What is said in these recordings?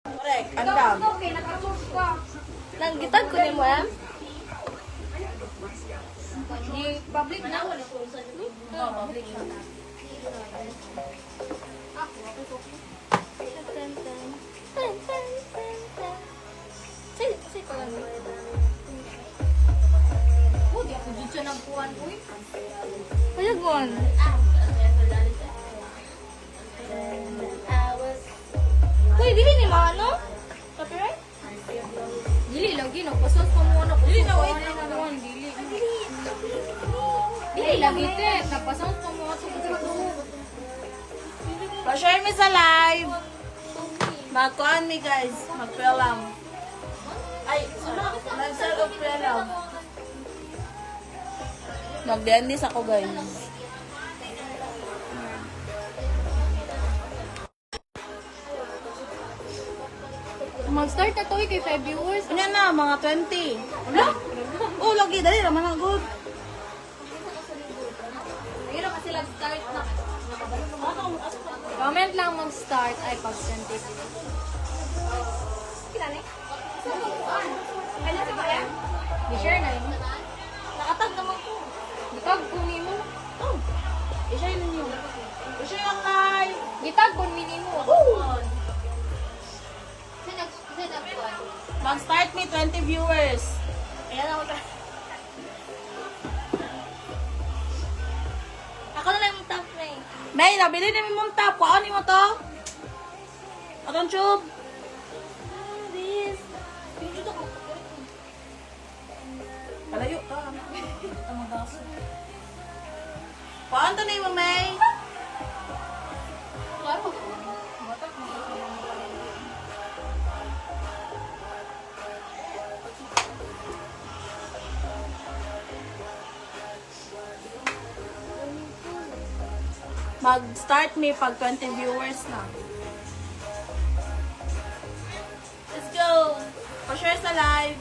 Correct. Andam. Okay, nakasus ka. Nanggitag ko ni mo, eh? Di public na wala ko sa dito. Public siya. Say ko lang. Oh, di ako dito siya nagpuan uy. Kaya gon. Uy, dili ni mga ano? Copyright? Dili lagi nagpasos pa mo na. Dili na, wait. Dili. Dili lagi te, nagpasos pa mo sa dito. Pa-share me sa live. Magkuhan me guys. Magpelam. Ay, nag-sell of pelam. Mag-dendis ako guys. Mag-start na to kay 5 viewers. Ano na, mga 20. Ano? Oh, lagi. Dali naman ang good. Pero kasi start na. Comment lang mag-start ay pag 20. Kilala? Kailan si Kaya? I-share na yun. Nakatag naman ko. Gitag ko ni mo. Oh, i-share ninyo. I-share lang kay. Gitag ko ni mo. Mag-start me 20 viewers. Ayan ako. Ako na lang yung top na eh. May, nabili namin mong top. Kuhaan mo to. Atong tube. Palayo ka. Ang baso. Kuhaan to na yung May. Mag-start me pag 20 viewers na. Let's go! Pa-share sa live.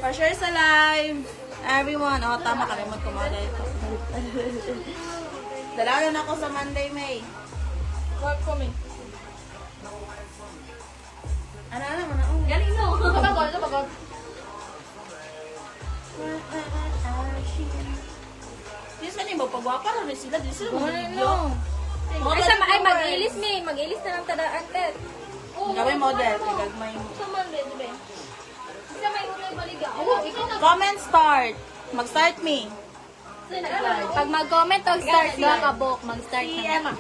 Pa-share sa live. Everyone. Oh, tama ka rin magkumada ito. Dalalan ako sa Monday, May. Work for me. Ano naman ako? Galing no. Kapagod. Di sa nimo pagwapa ra rin sila, di sila No. Model Ay, sama, ay viewers. mag-ilis me. Mag-ilis na lang tadaan, Ted. Gawin model, gagmay mo. Sa Monday, di ba? Isa may ulay baliga. Oh, ikaw na. Comment start. Mag-start me. Pag mag-comment o start doon ka book, mag-start Si na. Emma.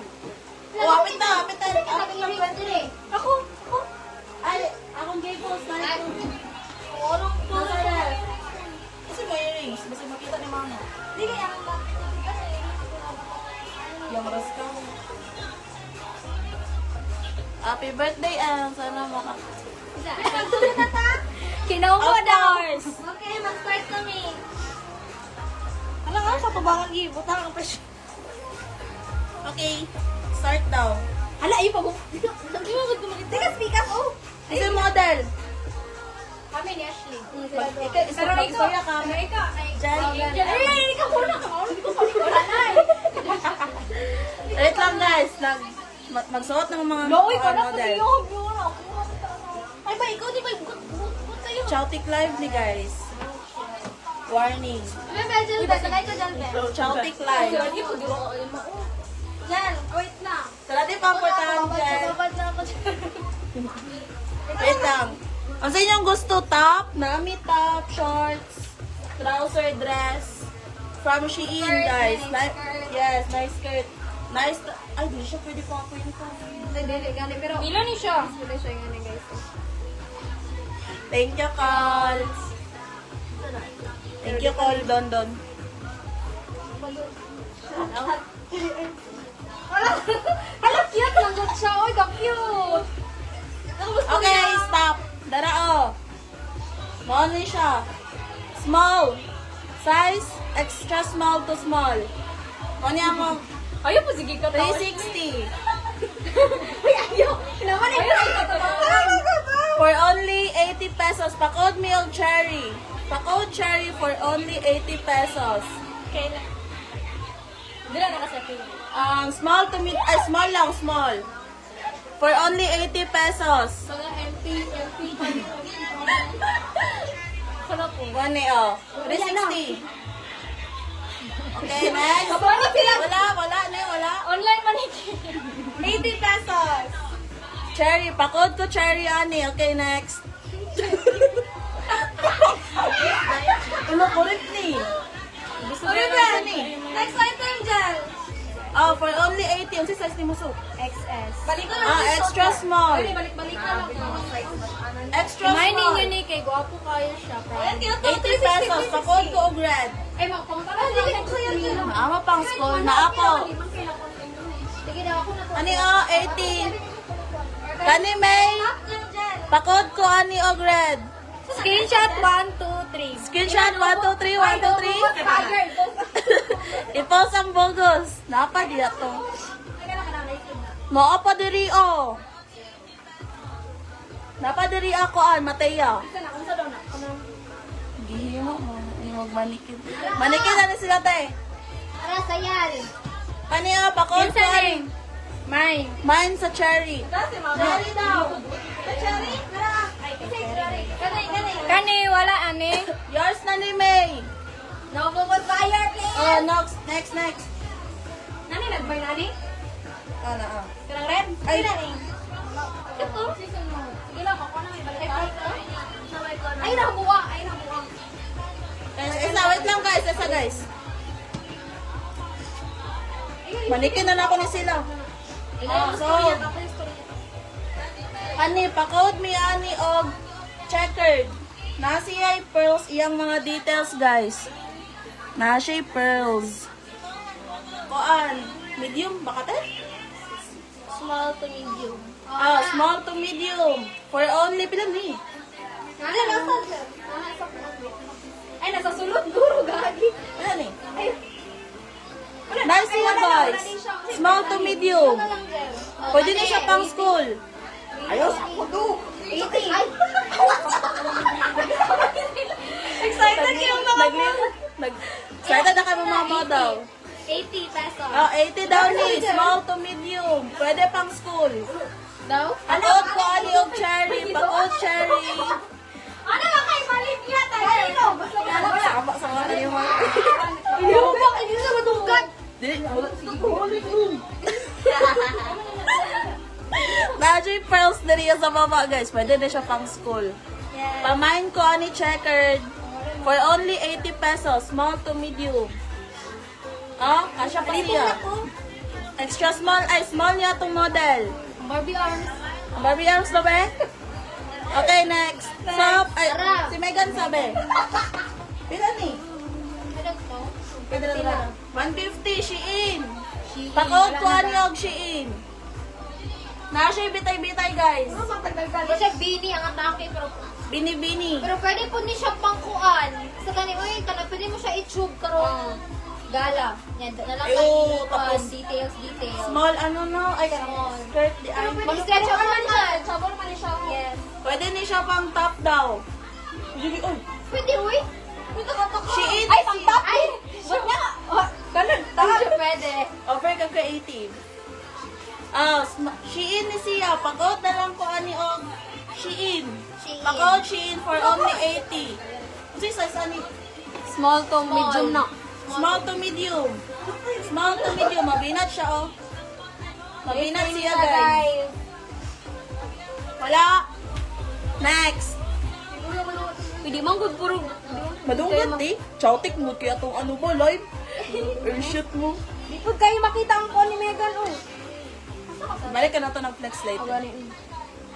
Oh, apit na, apit na. Apit na 20. Ako. Ay, akong gay po, start ko. Orong to. Kasi mo earrings, basta makita ni mama. Di kaya ang bakit kasi Yung ras ka. Happy birthday, sana maka... magsulit na ta. Kinaw mo Of daw. course. Okay, mag-start kami. Ano nga, sa tubangan butang ang presyo. Okay, start daw. Hala, iyo pag Teka, speak up, oh. Kasi model. Kami ni Ashley. Pero istorya ka. Ikaw, Jen. ay, ikaw muna ka. Hindi ko pa wala na eh. Wait lang guys, magsuot ng mga Loy ka na model. kasi yun. Ay ba, ikaw di ba? Bukot kayo. Chowtic live ni guys. Warning. May medyo ba? Sagay ka dyan, Ben. Chowtic live. Jan, wait lang. Sala di pamportahan dyan. Babad na ako dyan. Wait lang. Ang sa inyong gusto, top, nami top, shorts, trouser, dress, from Shein guys. Yes, nice skirt. Nice, ay di siya pwede pa ako yun. Hindi, gani. Pero, Pila ni siya. pwede siya gani, guys. Thank you, Col. Thank you, Col, Don. Hala, cute lang dyan siya. Oy, ka-cute. Okay, stop. Darao. Small ni siya. Small. Size, extra small to small. Kanya mo, Ayaw po, sige ka 360. Uy, ayaw. Naman ikaw. For only 80 pesos. Pakod milk cherry. Pakod cherry for only 80 pesos. Okay na. Hindi lang nakasapin. Small to mid, small lang, small. For only 80 pesos. Mga MP. Ano po? One oh. 360. Okay, next. Wala. Online maniki. 80 pesos. Cherry, pakod ko cherry, ani. Okay, next. Ano, correct ni. Gusto ko na ni. Next item dyan. Oh, for only 80. Ang si size ni Muso. XS. Balik ko lang. Extra small. Balik na lang. Extra May small. ninyo ni kay gwapo kayo siya. Ayan, Promise. kaya 80 pesos. Pakod ko og red. Ay, makapangka lang. Ama pang school na ako. Sige daw, ako na to. Ani oh, 80. Kani May. Pakod ko ani og red. Screenshot 1, 2, 3. Screenshot 1, 2, 3, 1, 2, 3. I-post ang bogus. Napa diya to. Moo pa diri oh. Napa diri ako Mateo. Gihimo mo. Imog manikid. Manikid na sila te. Ara, sayal. Kani oh, pakod ko ani. May. Mine sa cherry. Cherry daw. Cherry? Ara. Kani, wala ani. Yours na ni May. No, bubot fire, please. Oh, next. Nani, nag-buy nani? Ano, Kanang red? Ay. Nani? Ito? Sige lang, ako na may balik. Ay, nakabuwa. Wait lang guys, guys. Manikin na ako ni sila. So, ani, pakod mi ani og checkered. Nasiyay pearls iyang mga details guys. Nasiyay pearls. Kuan, medium baka te? Small to medium. Small to medium. For only pila ni. Nani, nasa dyan? Ay, nasa sulod. Guro, gagi. Ano ni? Ay, Nice yan guys. Small to medium. Pwede na siya pang school. Ayos. Ay. Excited yung mga Excited na kami mga model. 80 pesos. 80 daw ni. Small to medium. Pwede pang school. Daw? Pakot ko ani og cherry. Pakot cherry. Ano ba kay malit niya tayo? Sama na yung mga. Hindi mo ba? Hindi na matungkat. Medyo pearls na rin sa baba guys. Pwede na siya pang school. Pamain ko ani checkered. For only 80 pesos. Small to medium. Kasya pa siya. Extra small. Ay, small niya itong model. Barbie arms. Ang Barbie arms na ba? Okay, next. Si Megan sabi. Pila ni? Pwede na 150, Shein. Pakot ko ani og Shein. Nasa'y bitay-bitay guys. Hindi siya bini ang atake pero Bini-bini. pero pwede po ni siya pangkuan. Sa kanimo pwede mo siya i-tube karon. Gala. Yan, nalang Ayo, kayo tapos details. Small ano no? Ay, skirt di ay. Mag-stretch ako man dyan. Sabon man siya. Yes. Pwede ni siya pang top daw. Oy, Pwede, uy. Pwede ka to. Shein. Ay, pang top. Ay, ba't nga? Ganun. Pwede. Offer ka creative. Shein ni siya. Pakot na lang ko ani og Shein. Pakot Shein for only 80. Kasi size ani? Small to medium na. Small to medium. Small to medium. Mabinat siya oh. Mabinat siya guys. Wala. Next. Pwede mang good puro. Madunggan di. Chowtik mo kaya tong ano ba live? Shoot mo. Di po kayo makita ang phone ni Megan, oh. Balik ka na to ng flex later.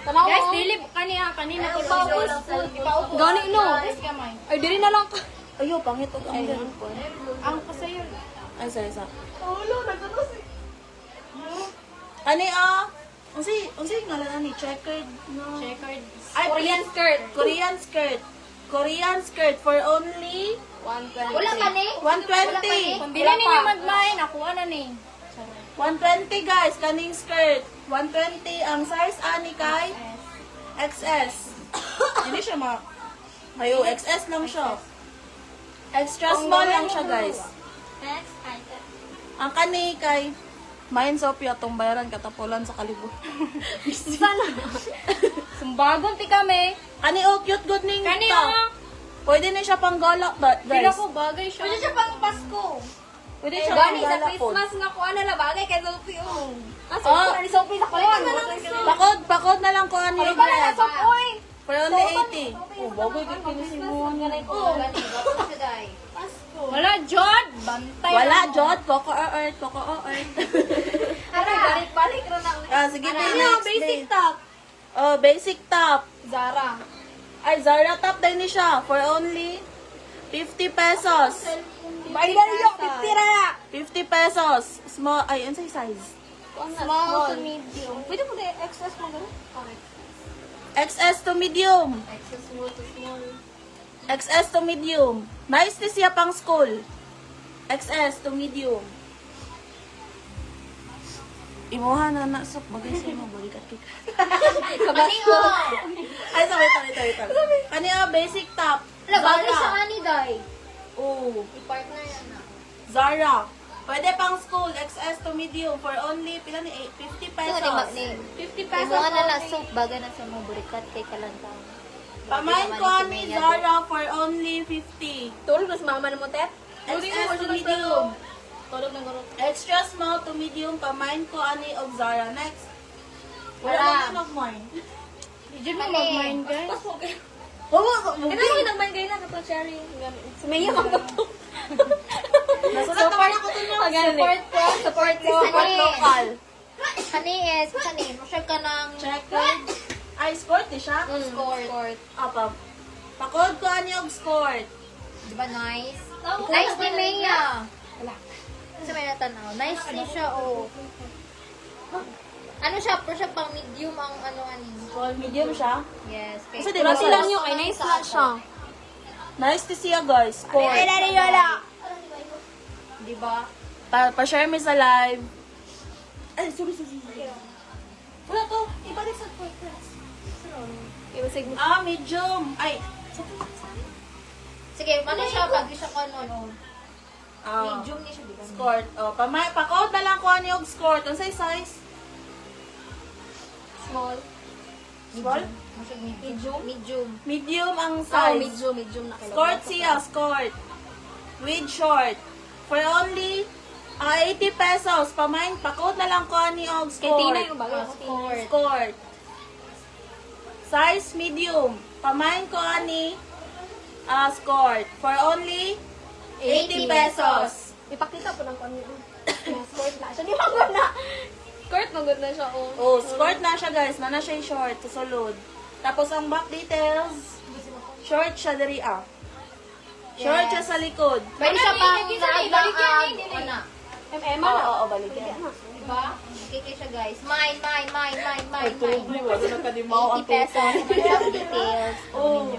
Guys, dilip kanina ko Ipaubos. Gani no. Ay, diri na lang ka. Ayo, pangit og ang ganun po. Ang kasayo. Ay, sorry. Ulo, nagkakas. Ani unsi ngalan ni checkered no. Checkered. Ay, Korean skirt. Korean skirt for only 120. Wala pa ni? 120. Pambili ninyo magmay, nakuha na ni. 120 guys, kaning skirt. 120 ang size ani kay XS. Hindi siya Ayo, XS lang siya. Extra small lang siya guys. Next item. Ang kani kay Main Sophia, atong bayaran katapulan sa kalibot. Sana. Sumbagon ti kami. Kani o, cute good ning Kani top. o. Pwede na siya pang galak, Pila guys. ko bagay siya. Pwede siya pang Pasko. Pwede Eh, siya pang gani sa galak po. Christmas nga kuha na la bagay kay Sophie. Oh. Ah, Oh. Sophie ni Sophie sa kuha. Pakod na lang ko ano yung Wala na dress. Sophie. For only 80. Oh, bagoy kay pinisimon. Oo, gani. Gapon siya, day. Wala John. Bantay. Wala, Jod. Coco or Earth. Coco or Earth. Ara, balik ro na. Sige, Ara, next Ano, day. basic top. Oh, basic top. Zara. Ay, Zara top din ni siya. For only 50 pesos. Bay na niyo, pitira. 50 pesos. Small, ay, ano sa size? Small to medium. Pwede mo na XS mo gano'n? XS to medium. Extra small to small. XS to medium. Nice ni siya pang school. XS to medium. Imuha na na sok bagay sa imo balikat kay. Kaniyo! Ay, sorry. Kaniya basic top. Wala, bagay Zara. sa ani, day. Oh, I-partner yan na. Zara. Pwede pang school, XS to medium for only pila ni 50 pesos. 50 pesos. Mga na na soup, bagay na sa mga burikat kay kalantang. Pamain ko ni Zara for only 50. Tulog na si mama na mo, Tet. XS to medium. Tulog na garo. Extra small to medium, pamain ko ani og Zara. Next. Wala. Wala na mag-mine. Diyan mo Kani. mag-mind, guys. Oo, Ito mo nag-mind kayo na kapag sharing. Sumaya mo to. nasulat naman ako dun yung Support ko. Support ko. support local. Kani is, kani, masyag ka ng Checkered. Ay, skort di siya? Skort. Apa. Pakod ko ani og skort. Di ba nice? Nice ni Maya. Wala. Kasi may natanaw. Nice ni siya, oh. Ano siya? Pero siya pang medium ang ano ani. Small, medium siya. Yes. Kay Kasi di ba Klase lang yun. Kay nice lang siya. Nice to see you guys. Skort. Di ba? Pa-share me sa live. Ay, sorry. Wala to. Ibalik sa podcast. Iwasig mo. Medium. Ay. Sige, ano siya? Pag siya ka no. Ah, Medium ni siya, di ba? skort. Oh, pakod na lang ko ani og skort. Ang size? Small. Small? Masyag medium. Medium. Medium ang Oh, size. medium na kailangan. Skort siya, skort. With short. For only 80 pesos. Pakod na lang ko ani og Kay Tina skort. yung bagay. Skort. Skort. Size medium. Pamain ko ani skort. For only 80 pesos. Ipakita po ng kanya. Skirt na siya. Di ba ko na? Skirt, magod na siya. Oh. Oh, skort na siya guys. Na siya yung short. Susulod. Tapos ang back details. Short siya diri ah. Short siya sa likod. Pwede siya pang Balik yan, Ano? Emma na. Oo, baligyan. Diba? Kiki siya guys. Mine. Ay, tuloy. Wala na kadimaw ang 80 pesos. Shop details. Oh.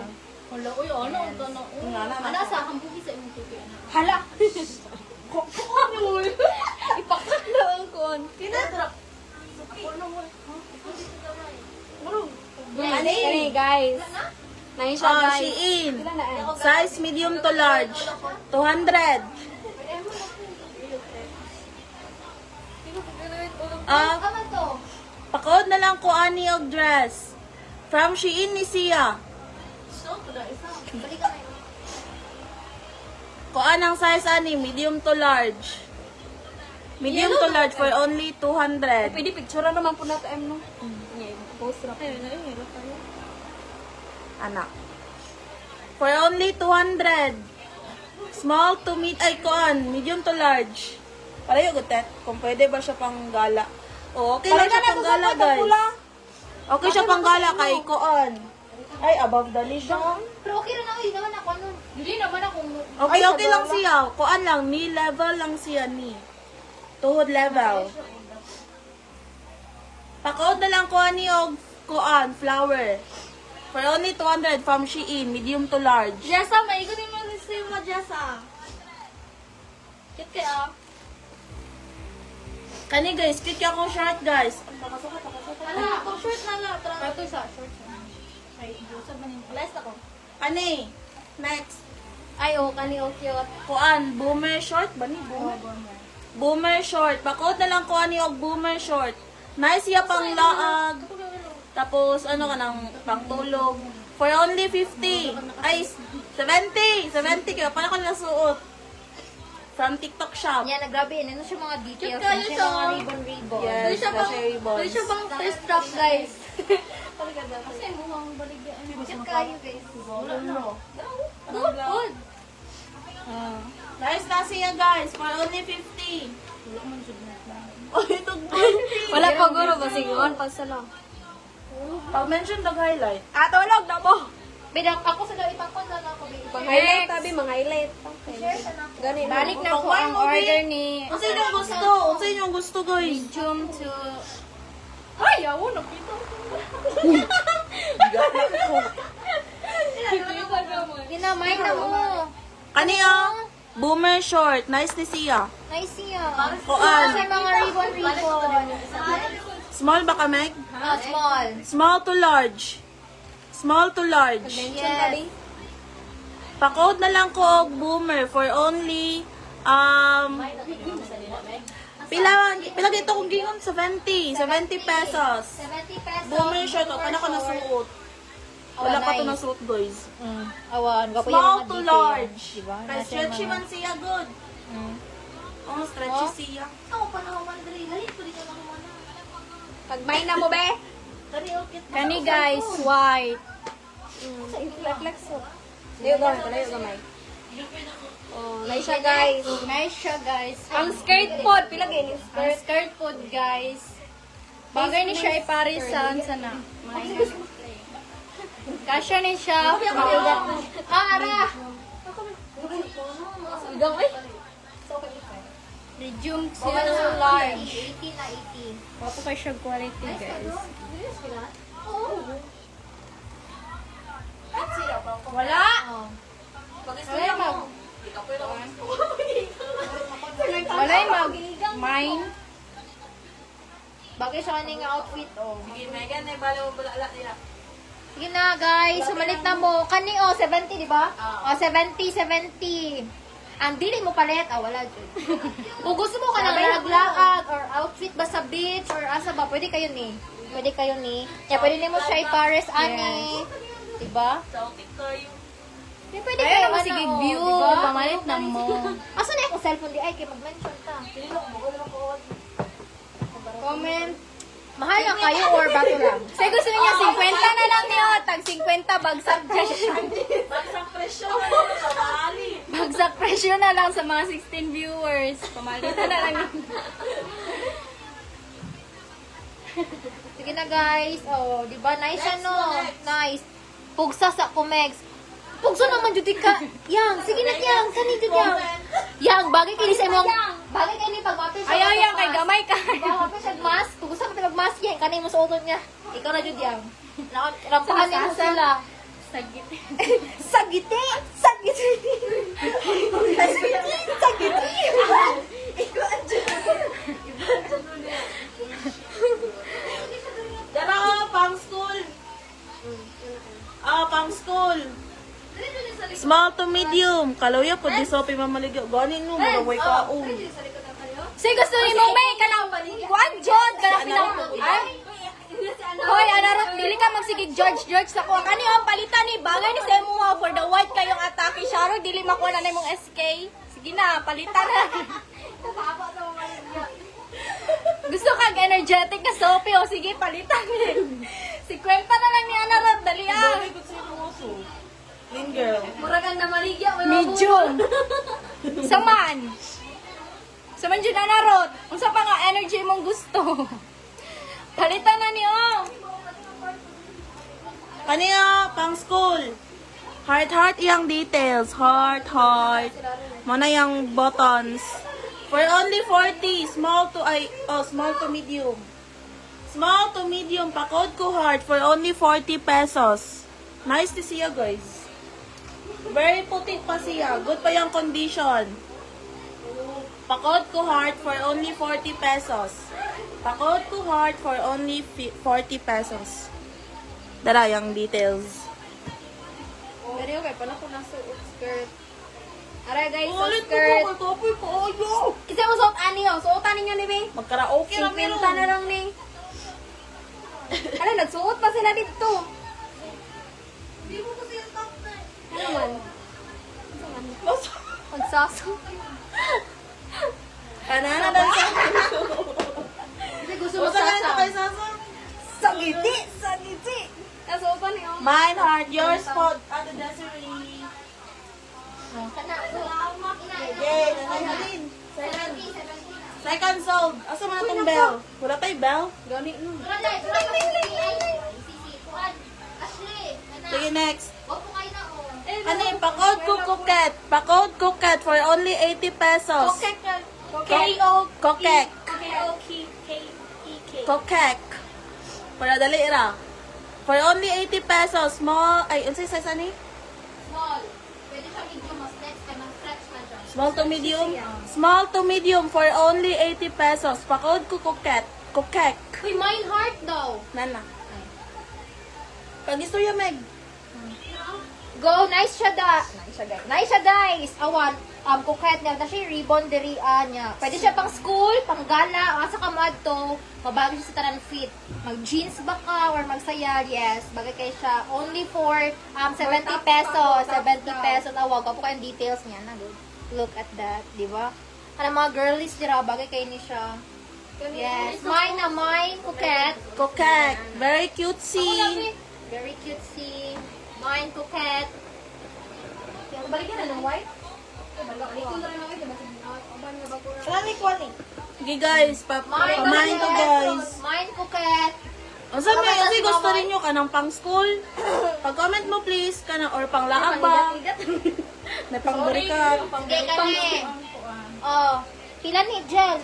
Hala, uy, ano? Nga na. Ano sa hambugi sa imong tubi? Hala! Ano? Ipakat na ang kon. Tinatrap. Kani, guys. Nine siya, Ah, guys. Shein. Ilan na eh? Size medium to large. 200. Kaman to? Pakod na lang ko ani og dress. From Shein ni Sia. Balik ka na yun. Kuan ang size ani, medium to large. Medium to large for only 200. Pwede picture naman po natin, em, no? Post na. Anak. For only 200. Small to medium to large. Palayo gutet, kung pwede ba siya pang gala. O, okay lang siya pang gala, guys. Okay siya pang gala kay kuan. Ay, above the knee siya. Pero okay na na, hindi naman ako ano. Hindi naman ako. Okay lang siya. Kuan lang, knee level lang siya, knee. Tuhod level. Pakood na lang kuan ni og kuan, flower. For only 200 from Shein, medium to large. Jessa, maikot yung mga sa'yo mo, Jessa. Kit kaya. Kani guys, cute yung akong shirt guys. Wala, kung short na lang. Ito isa, short. Ay, busag man yung last ako. Kani, next. Ay, oh, kani, oh, cute. Kuan, boomer short ba ni? Boomer? Boomer short. Pakot na lang ko ani og boomer short. Nice siya pang laag. Tapos ano ka nang pangtulog. For only 50. Ay, 70. 70 kayo. Paano ko nasuot? From TikTok shop. Yan, nagrabe. Ano siya mga details? Cute kayo Ano siya siya. mga ribbon-ribbon. Yes, Pwede siya bang, kasi ribbons. pwede siya bang first drop, guys? Kasi mukhang baligyan. Cute kayo, guys. Good, good. Nice na siya guys. For only 50. Oh, ito 20. Wala pa guro ba? Sige, one pa sa lang. Pag-mention the highlight. Tulog na mo! Bilang ako sa daw ipakon na lang ako. Pang-highlight, tabi, mga-highlight. Ganun. Balik na po ang order ni Unsa inyong gusto? Unsa inyong gusto guys? Jum to... Ay, yawo, napito. Ginamay na mo. Kaniya? Boomer short. Nice ni siya. Nice siya. Kuan. Kasi mga ribbon-ribbon. Small ba ka, Meg? Small. Small to large. Small to large. Yes. Pakod na lang ko og boomer for only pila dito kung gingon 70 pesos. 70 pesos. Boomer short o kana ko nasuot. Wala pa to nasuot guys. Awan, gapo Small to large. Diba? Kaya stretchy man siya good. Oh, stretchy siya. Pagmay na mo, be? Kani, guys, white. Flex mo. Layo gamay. Oh, nice siya, guys. Nice siya, guys. Ang skirt pod, pila gani skirt? Ang skirt pod, guys. Bagay ni siya iparisan sana. Kasya ni siya. Ara! Gamay? Medium to large. 80 na 80. Wapo kayo siya quality, guys. Wala! Walay mag mine. Bagay siya kaning outfit, oh. Sige, Megan, ay bala mo bulala nila. Sige na, guys. Sumalit na mo. Kani, 70, di ba? 70. Ang dili mo palit, wala dyan. Kung gusto mo ka ng laglaag or outfit ba sa beach or asa ba, pwede kayo ni. Pwede kayo ni. Yeah, pwede ni mo siya ipares, ani. Diba? Sautik kayo. Di, pwede Ayun kayo, naman sige view. diba? Pamalit na mo. Asa na akong cellphone di? Ay, kaya mag-mention ta. Comment. Mahal na kayo or bato lang? Say gusto niya 50 na lang niyo. Tag 50 bagsak presyo. Bagsang presyo na lang sa bali. Bagsak presyo na lang sa mga 16 viewers. Pamalitan na lang yun. Sige na, guys. Oh, di ba? Nice ano? Nice. Pugsa sa Comex. Pugsa naman jud ka. Yang, sige na yang. Kani jud yang. Yang, bagay kini sa imong. Bagay kini pag water sa. Ayaw yan, kay gamay ka. Bawa pa siya mask. Kung gusto mo tayo mask yan, kanay mo sa utot niya. Ikaw na jud yang. Rampahan mo sila. Sagit. Sagiti! Sagiti! Sagiti! Dara, pang school. Pang school. Small to medium. Kaloya po, di sopi mamaligyo. Ganin mo, magaway ka. Say gusto ni mo may kanang kuan jud kana pinang. Ay. Hoy, anarot dili ka magsigig George sa ko. Kani ang palitan ni bagay ni sa imo for the white kayong atake Sharo dili makuha na nimong SK. Sige na, palitan na. Gusto kag energetic na soapy o sige palitan ni. 50 na lang ni anarot dali ah. Clean girl. Muragan na maligya medium. Saman. Saman dyan anarot. Unsa pa nga energy mong gusto. Palitan na niyo. Kaniya, pang school. Heart iyang details. Heart. Mana yung buttons. For only 40. Small to medium. Small to medium. Pakod ko heart for only 40 pesos. Nice to see you guys. Very puti pa siya. Good pa yung condition. Pakod ko heart for only 40 pesos. Pakod ko heart for only 40 pesos. Dara yung details. Pero okay, pala ko nasa skirt. Aray guys, sa Ulit ko skirt. po, topoy ko, ayo! Kasi mo suot ani oh. Suotan ninyo ni Be. Magkaraoke lang meron. Pinta na lang ni. Ano, nagsuot pa sila dito. Hindi mo kasi yung top na eh. Ano man? Mas- Pagsaso. Kanana dan sa Kasi gusto mo Usa ka na sasa. kay Sasa. Sa ngiti. Sa ngiti. Nasuotan ni oh. Mine heart, yours pod, Ate Desiree. Kana. Yay, nanay halin. Second sold. Asa man itong bell? Wala tayo bell? Gani no. Sige, next. Wag po kayo na oh. Ano yung pakod ko kuket? Pakod kuket for only 80 pesos. Kokek. Kokek. Para dali ra. For only 80 pesos. Small, ay, unsay size ani? Small. Pwede siya medium, mas next time, mas stretch na siya. Small to medium? Small to medium for only 80 pesos. Pakod ko kuket. Kokek. Uy, mine heart daw. Nana. Pag-istorya, Meg. Go, nice siya Nice siya guys. Awan, kuket niya. Kasi ribbon dirian niya. Pwede siya pang school, pang gala, asa ka mo adto. Mabago siya sa tanan fit. Mag-jeans ba ka or magsayal? Yes. Bagay kayo siya. Only for 70 pesos. 70 pesos. Awag ko kayong details niya. Na, look at that. Di ba? Ano mga girlies dira, bagay kayo ni siya. Yes. Mine na mine, kuket. Kokek. Very cutesy. Very cutesy. Mine, kuket. Balikan na ng white? Kwali. Okay guys, pamain to guys. Mine, kuket. O sa may, kasi gusto rin nyo ka ng pang school. Pag-comment mo please, ka na, or pang laag ba? Na pang burikat. Sige ka ni. Oh, pila ni Jel?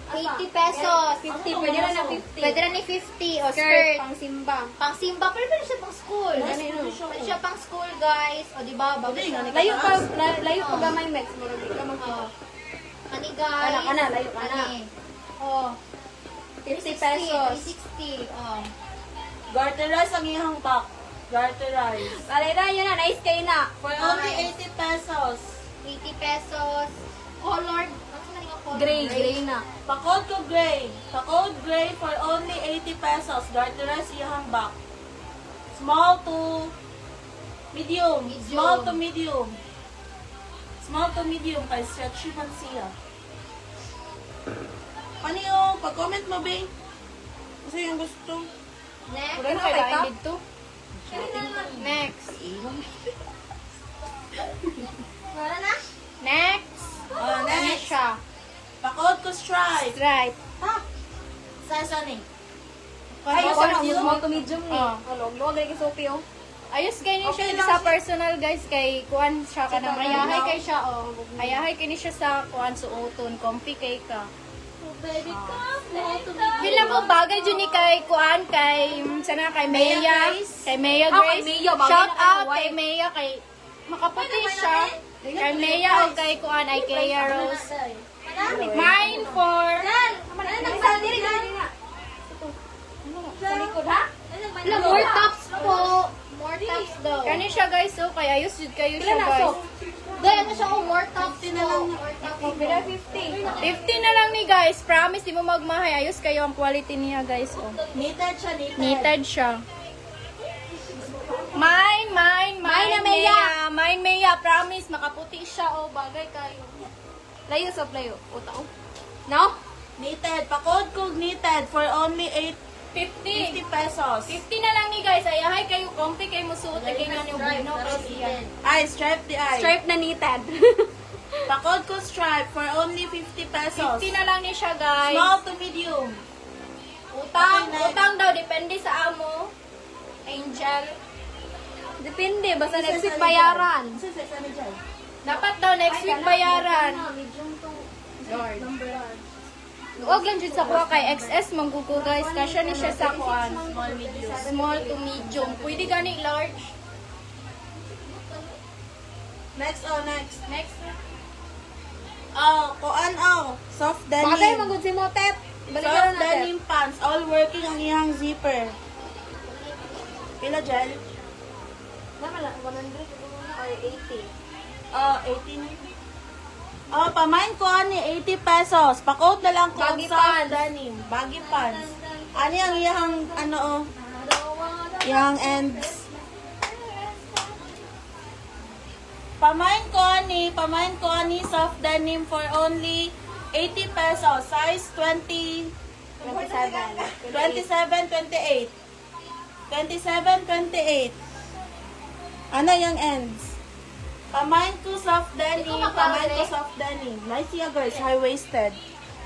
80 pesos. 50. Pwede na na 50. Pwede na ni 50. O, Skirt. skirt. Pang simba. Pang simba. Pero pwede siya pang school. Pwede siya pang school, guys. O, di ba? Bago siya. Layo pa gamay Mex. Mura di ka Oh. magkita. Ani, guys. Kana, layo ka na. Ani. Oh. 50 pesos. 360. Oh. Garter rice ang ihang pack. Garter rice. Bale na, yun na. Nice kayo na. For only 80 pesos. 80 pesos. Color. Ano sa nga color? Gray na. Pakod ko gray. Pakod gray for only 80 pesos. Garter rice ihang back. Small to medium. Medium. Small to medium. Small to medium kay stretchy man siya. Ano yung pag-comment mo, babe? Kasi yung gusto. Next. Wala na kay top. dito? Next. Wala na? Next. Ano Next. siya? Pakod ko stripe. Stripe. Ha? Saan eh? Ay, Small ako to na. medium? Small to medium ni. Oh. Ano, luwag rin Sophie oh. Ayos kay ni Okay siya lang sa siya. personal guys kay kuan siya ka nang ayahay kay siya oh. ayahay kay ni siya sa kuan suoton comfy kay ka. Baby, come. Pila mo bagay jud ni kay kuan kay sana kay Maya Maya Grace. kay Maya Ah, kay Grace. Maya, bagay Shout na kay out white. kay Maya kay makaputi siya. Kay Maya o kay kuan ay kay Rose. Mine for Sa likod ha? Wala, more tops po. More tops daw. kani siya guys so kay ayos jud kayo Pila siya na, guys. so? Doon, ano siya, more tops po. More tops po. Pila 50. 50 na lang ni guys. Promise di mo magmahay. Ayos kayo ang quality niya guys. Oh. Knitted siya, knitted. Knitted siya. Mine na, Maya. Mine, Maya. Promise, makaputi siya. Oh, bagay kayo. Layo sa playo. Uta oh. No? Knitted. Pakod ko knitted for only 50. 50 pesos. 50 na lang ni guys. Ayahay kayo. Comfy kayo musuot. Kaya nga yung bino. Kasi yan. Ay, stripe the eye. Stripe na knitted. Pakod ko stripe for only 50 pesos. 50 na lang ni siya guys. Small to medium. Utang. Okay, next. Utang daw. Depende sa amo. Angel. Depende. Basta next week bayaran. Dapat daw next week bayaran. Lord. Huwag lang dyan sa kuha kay XS manggugo guys. Kasya ni siya sa kuhan. Small, medium. Small to medium. Pwede gani large. Next, oh, next. Next. Oh, kuan, oh. Soft Bagay denim. magod si Motet. Balikan Soft na natin. denim pants. All working ang iyang zipper. Pila, Jel? Wala, 100 or 80. Oh, 18. Oh, pamain ko ani 80 pesos. Pakot na lang ko Baggy sa pants. denim. Baggy pants. Ani ang iyang ano oh. Yang ends. Pamain ko ani soft denim for only 80 pesos. Size 20 27. 27, 28. 27, 28. Ano yung ends? Pamain ko soft denim. Pamain ko soft denim. Nice siya guys. High-waisted.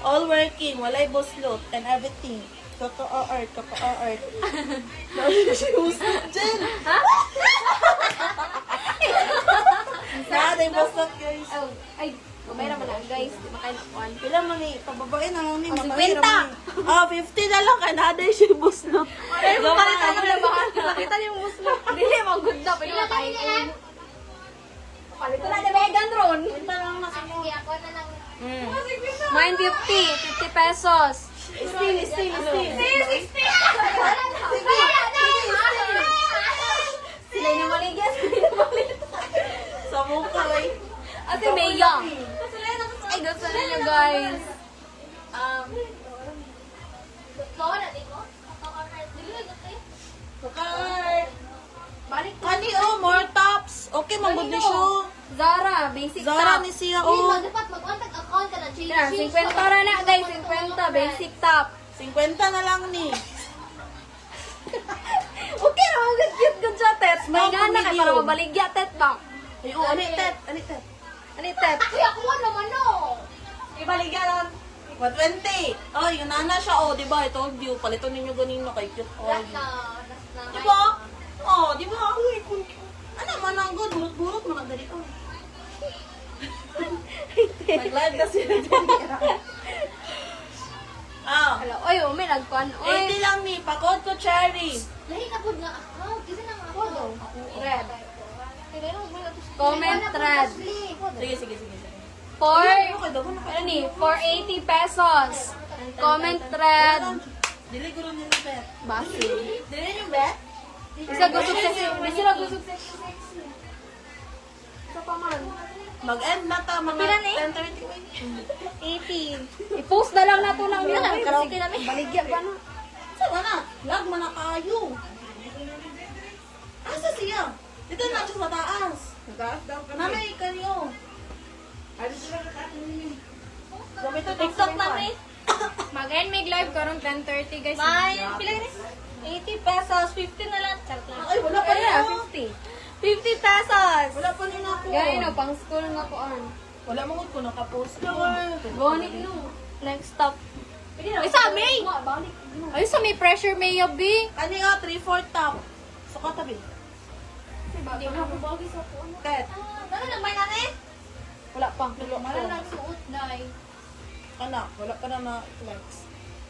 All working. Walay buslot. And everything. Kaka-art. Kaka-art. Dyan. Day buslot guys. Oh, ay, mamay naman lang guys. Di makain kuan. Pila man ni? Pababain na lang ni. Oh, Mamay 50. raman ni. Oh, 50 na lang. Kanaday siya buslot. Ay, makita mo na ba? Makita yung muslo. Dili, mag good na. Pwede makain. Palito na ni Megan Ron. Punta lang na sa Sige, ako na lang. Mine 50. 50 pesos. Still. Sila yung maligyan. Sa mukha eh. Ate Maya. Ay, gusto na nyo guys. Kakart. Kani oh, more tops. Okay, magod ni siya. Zara, basic Zara top. ni siya Oh. oh. Dapat mag-contact account ka na. Yan, 50 ra na guys. 50, basic top. 50 na lang ni. Okay na, ang cute good siya, Tet. May Small to gana kay para medium. mabaligya, Tet ba? Ay, oh, ani tet. Ani, Tet? Uy, ako naman oh. Ibaligya lang. 120. Oh, yun na siya oh, di ba? I told you, paliton ninyo ganino kay cute oh. Last na. Di ba? Oh, di ba? Uy, ano man ang good, burot-burot man ang dali oh. Nag-live na sila dyan. Ah, Hello. Oy, may nagkuhan. Oy. 80 lang ni, pakod ko cherry. Lahi na good nga account. Kasi na nga ako. Red. Comment thread. Sige. For, Okay, dago na ano ni, 480 pesos. Comment thread. Dili guro nila bet. Basi. Dili yung bet? Isa gusog sexy. Di sila gusog sexy. Isa pa man. Mag-end na ta, mga Pila ni? 10:30. 18. I-post na lang nato ng Pila na, mga karaoke namin. Baligya ba na? Saan na? Lag man na kayo. Asa siya? Dito na siya sa taas. Nanay kanyo. Gamito TikTok na ni. Mag-end may live karon 10:30 guys. Pila ni? 80 pesos. 50 na lang. Charot lang. Ay, wala pa Kaya, rin. 50. 50 pesos. Wala pa rin ako. Gaya no, pang school nga ko on. Wala mo ko nakapost ko. Gonit no. Next stop. Ay, sa May! Ay, sa may pressure may yabi. Ano yung 3/4 top? Suka tabi. Tet. Ano nang may nani? Wala pa. Wala Mara pa. nagsuot dai. Anak, wala ka na na-flex.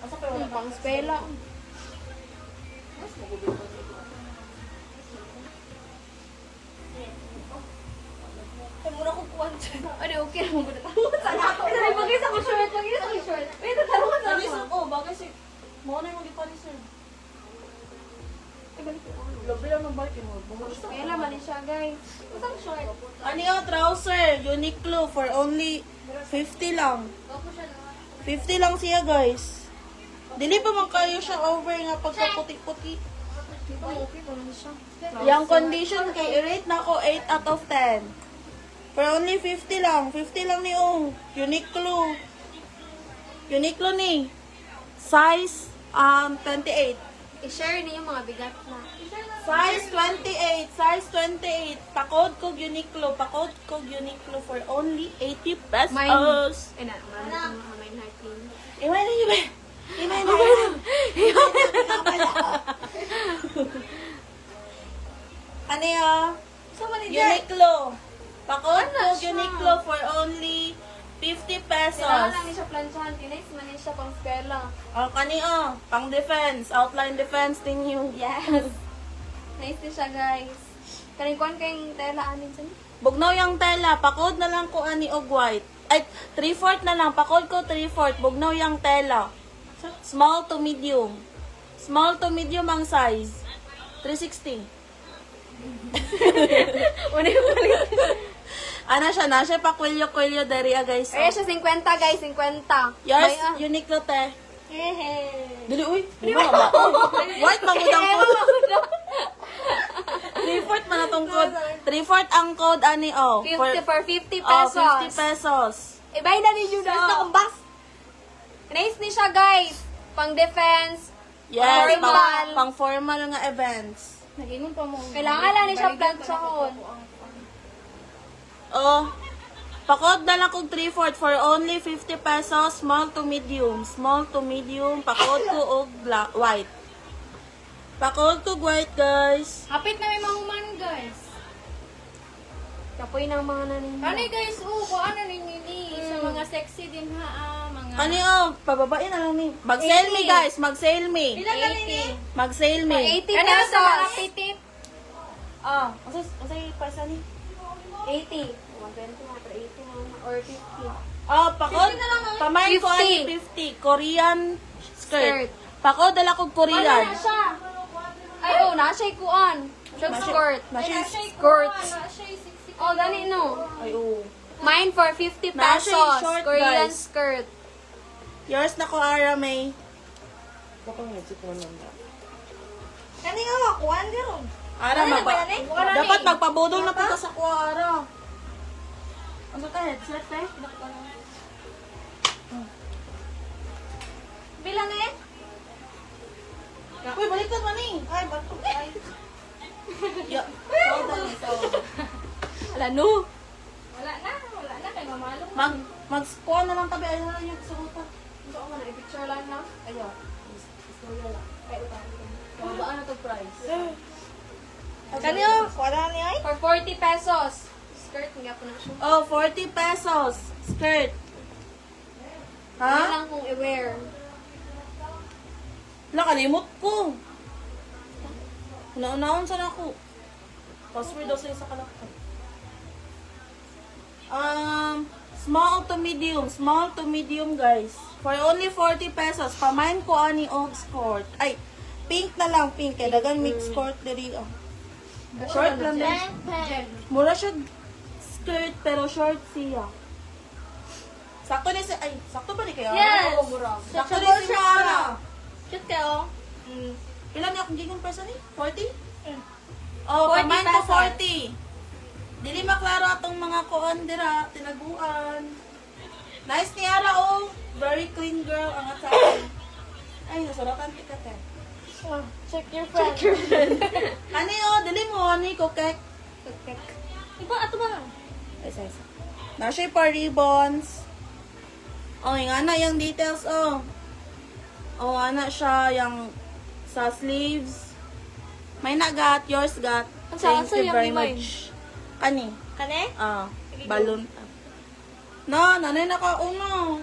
Asa pa wala Pang spela. Ay, muna ko kuwan dyan. Ano, okay na mo ko na. Isa rin, mag-isa ko short. Mag-isa ko short. Wait, tatanungan na Panis ako. oh, bagay si... Mao na yung mag-ipanis sir. Labi lang ng balik mo. Kaya naman siya, guys. Isang short. Ano yung trouser? Uniqlo for only 50 lang. 50 lang siya guys. Dili pa man kayo siya over nga pagkaputi-puti. Okay pa naman siya. Yung condition kay i-rate na ako 8 out of 10. For only 50 lang. 50 lang ni oh. Uniqlo. Uniqlo ni. Size 28. I-share niyo mga bigat na. Size 28. Size 28. Pakod ko Uniqlo. Pakod ko Uniqlo for only 80 pesos. Ay na, marami ko mga mine hearting. Imay na yun ba? Imay na Ano yun? Uniqlo. Pakod ko Uniqlo for only 50 pesos. Kailangan lang niya siya plansyahan. Kinais man niya siya pang spela. Oh, kani oh. Pang defense. Outline defense din yung... Yes. Nice din siya, guys. Karingkuhan kayong tela anin sa niya. Bugnaw yung tela. Pakod na lang ko ani og white. Ay, 3/4 na lang. Pakod ko 3/4. Bugnaw yung tela. Small to medium. Small to medium ang size. 360. Ano siya na? Siya pa kwelyo-kwelyo dari guys. Ayan siya, 50 guys, 50. Yours, May, ah. Uniqlo te. Dili, uy. Mura ba? White mangudang code. 3/4 man atong code. 3/4 ang code ani oh. 50 for 50 Oh, pesos. 50 pesos. Ibay na ninyo na. Basta kong bas. Nice ni siya, guys. Pang defense. Yes, Formal. pang formal nga events. Nag-ingon pa mo. Kailangan lang ni siya plug sa hon. Oh. Pakod na lang kong 3/4 for only 50 pesos, small to medium. Small to medium, pakod ko og white. Pakod ko white, guys. Hapit na may mahuman, guys. Kapoy ng mga naninyo. Ano guys, kung ano ninyo ni sa mga sexy din ha, mga... Ano oh, pababain na lang ni. Mag-sale me, guys. Mag-sale me. 80. Mag-sale me. 80 Ano sa mga pesos. pitit? Ah, usay pasa ni. 80. 120 or 80 or 50. Oh, pakod. Pamain ko 50. ani 50. Korean skirt. Skirt. Pakod dala kog Korean. Wala na siya. Ay, oh, nasa'y kuan. Siya skirt. Skirt. Oh, gani no. Ay, oh. Mine for 50 Nasa'y pesos. short, Korean guys. skirt. Yours na ko, Ara May. Kani nga, kuhan din. Ara, dapat magpabudol na po ka sa kuha, Ara. Ano ka, headset, eh? Bilang eh? Uy, baliktad man eh. Ay, bato. Ay. Yo. Hold on, hold on. Ala, no. Wala na, kay mamalo. Mag-squat na lang tabi. Ayun na lang yung surutan. Gusto ko man, i-picture lang na. Ayun. Istorya lang. Babaan na itong price. Kani oh, kuha ni ay? For 40 pesos. Skirt, nga po na siya. Oh, 40 pesos. Skirt. Ano Ha? lang kung i-wear. Nakalimot ko. Naunahon sana ako. Password daw sa'yo sa kalakot. Small to medium. Small to medium, guys. For only 40 pesos. Pamain ko ani og skirt. Ay, pink na lang. Pink. Kaya dagan mix skirt diri. Oh. Short lang din. Mura siya skirt pero short siya. Sakto ni si... Ay, sakto ba ni kaya? Yes. Oo, mura. Sakto ni si Mara. Cute kayo. Ilan niya akong gigon person eh? 40? Oh, 40 pamain ko pesos. 40. Dili maklaro atong mga kuan dira, tinaguan. Nice ni Ara, oh. Very clean girl ang asawa. Ay, nasuratan kita te. Check your friend. Kani oh, dili mo ni ko kek. Iba, ato ba? Ay, isa. Na siya pa ribbons. Oh, yung ana yung details, oh. Oh, ana siya yung sa sleeves. May nagat, yours got. Thank you very much. Kani? Kani? Ah, balloon. No, nanay nakauno.